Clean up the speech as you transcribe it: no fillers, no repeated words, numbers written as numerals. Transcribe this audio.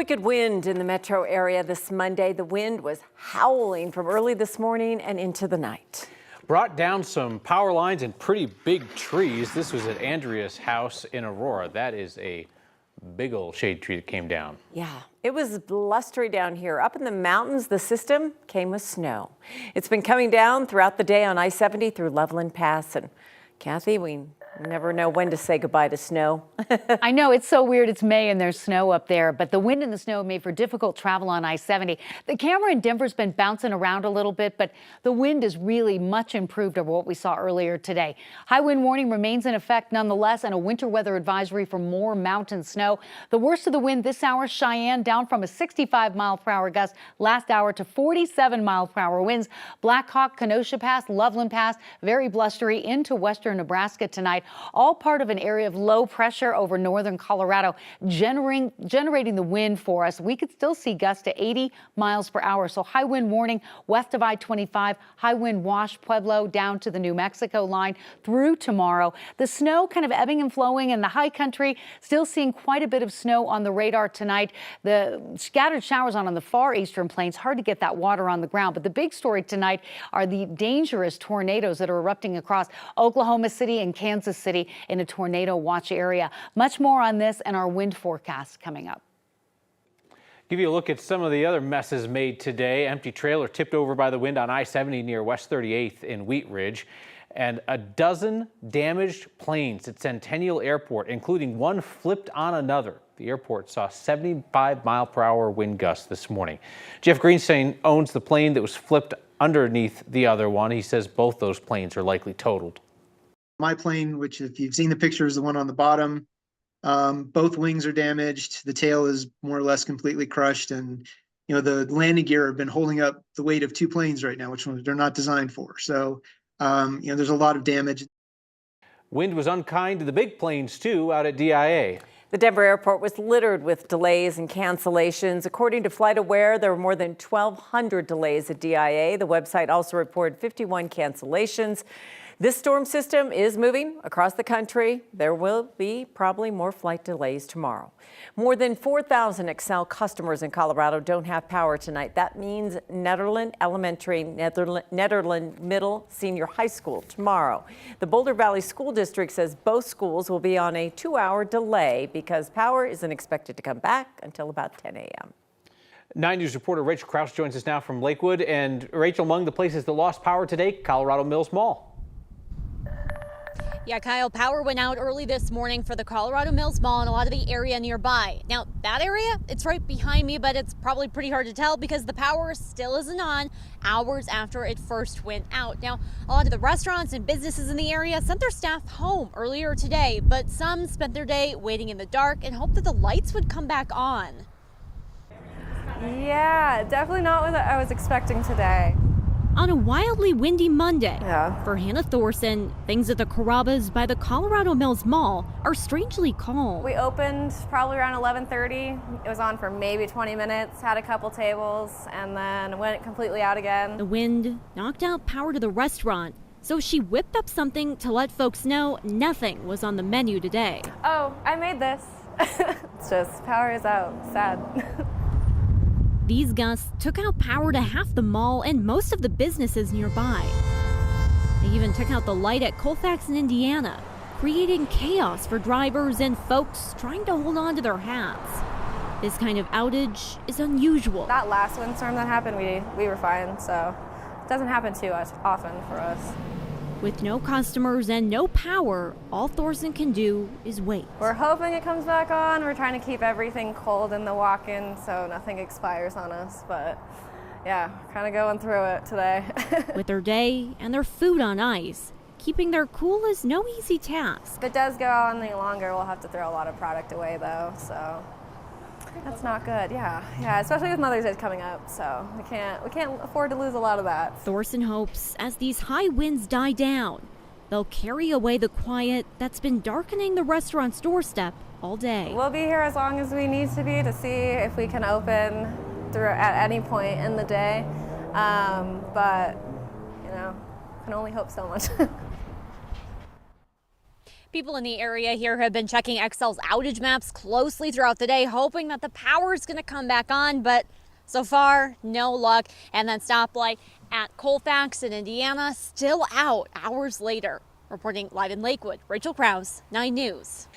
Wicked wind in the metro area this Monday. The wind was howling from early this morning and into the night. Brought down some power lines and pretty big trees. This was at Andrea's house in Aurora. That is a big old shade tree that came down. Yeah, it was blustery down here. Up in the mountains, the system came with snow. It's been coming down throughout the day on I-70 through Loveland Pass. And Kathy, we never know when to say goodbye to snow. I know, it's so weird. It's May and there's snow up there, but the wind and the snow made for difficult travel on I-70. The camera in Denver's been bouncing around a little bit, but the wind is really much improved over what we saw earlier today. High wind warning remains in effect nonetheless, and a winter weather advisory for more mountain snow. The worst of the wind this hour, Cheyenne, down from a 65-mile-per-hour gust last hour to 47-mile-per-hour winds. Black Hawk, Kenosha Pass, Loveland Pass, very blustery into western Nebraska tonight. All part of an area of low pressure over northern Colorado, generating the wind for us. We could still see gusts to 80 miles per hour. So high wind warning west of I-25, high wind wash Pueblo down to the New Mexico line through tomorrow. The snow kind of ebbing and flowing in the high country, still seeing quite a bit of snow on the radar tonight. The scattered showers on the far eastern plains, hard to get that water on the ground. But the big story tonight are the dangerous tornadoes that are erupting across Oklahoma City and Kansas City in a tornado watch area. Much more on this and our wind forecast coming up. Give you a look at some of the other messes made today. Empty trailer tipped over by the wind on I-70 near West 38th in Wheat Ridge, and a dozen damaged planes at Centennial Airport, including one flipped on another. The airport saw 75-mile-per-hour wind gusts this morning. Jeff Greenstein owns the plane that was flipped underneath the other one. He says both those planes are likely totaled. My plane, which if you've seen the picture is the one on the bottom, both wings are damaged. The tail is more or less completely crushed, and the landing gear have been holding up the weight of two planes right now, which they're not designed for. So there's a lot of damage. Wind was unkind to the big planes too out at DIA. The Denver airport was littered with delays and cancellations. According to FlightAware, there were more than 1,200 delays at DIA. The website also reported 51 cancellations. This storm system is moving across the country. There will be probably more flight delays tomorrow. More than 4,000 Excel customers in Colorado don't have power tonight. That means Nederland Elementary, Nederland Middle, Senior High School tomorrow. The Boulder Valley School District says both schools will be on a 2-hour delay because power isn't expected to come back until about 10 a.m. 9 News reporter Rachel Krause joins us now from Lakewood. And Rachel, among the places that lost power today, Colorado Mills Mall. Yeah, Kyle, power went out early this morning for the Colorado Mills Mall and a lot of the area nearby. Now, that area, it's right behind me, but it's probably pretty hard to tell because the power still isn't on hours after it first went out. Now, a lot of the restaurants and businesses in the area sent their staff home earlier today, but some spent their day waiting in the dark and hoped that the lights would come back on. Yeah, definitely not what I was expecting today. On a wildly windy Monday, Yeah. for Hannah Thorson, things at the Carrabba's by the Colorado Mills Mall are strangely calm. We opened probably around 11:30. It was on for maybe 20 minutes, had a couple tables, and then went completely out The again. wind knocked out power to the restaurant, so she whipped up something to let folks know nothing was on the menu today. Oh, I made this. It's just power is out. Sad. These gusts took out power to half the mall and most of the businesses nearby. They even took out the light at Colfax in Indiana, creating chaos for drivers and folks trying to hold on to their hats. This kind of outage is unusual. That last windstorm that happened, we were fine, so it doesn't happen too often for us. With no customers and no power, all Thorson can do is wait. We're hoping it comes back on. We're trying to keep everything cold in the walk-in so nothing expires on us, but yeah, kind of going through it today. With their day and their food on ice, keeping their cool is no easy task. If it does go on any longer, we'll have to throw a lot of product away though, so that's not good. Yeah, especially with Mother's Day coming up, so we can't afford to lose a lot of that. Thorson hopes as these high winds die down, they'll carry away the quiet that's been darkening the restaurant's doorstep all day. We'll be here as long as we need to see if we can open at any point in the day, but can only hope so much. People in the area here have been checking Xcel's outage maps closely throughout the day, hoping that the power is going to come back on, but so far, no luck. And then stoplight at Colfax in Indiana still out hours later. Reporting live in Lakewood, Rachel Krause, 9 News.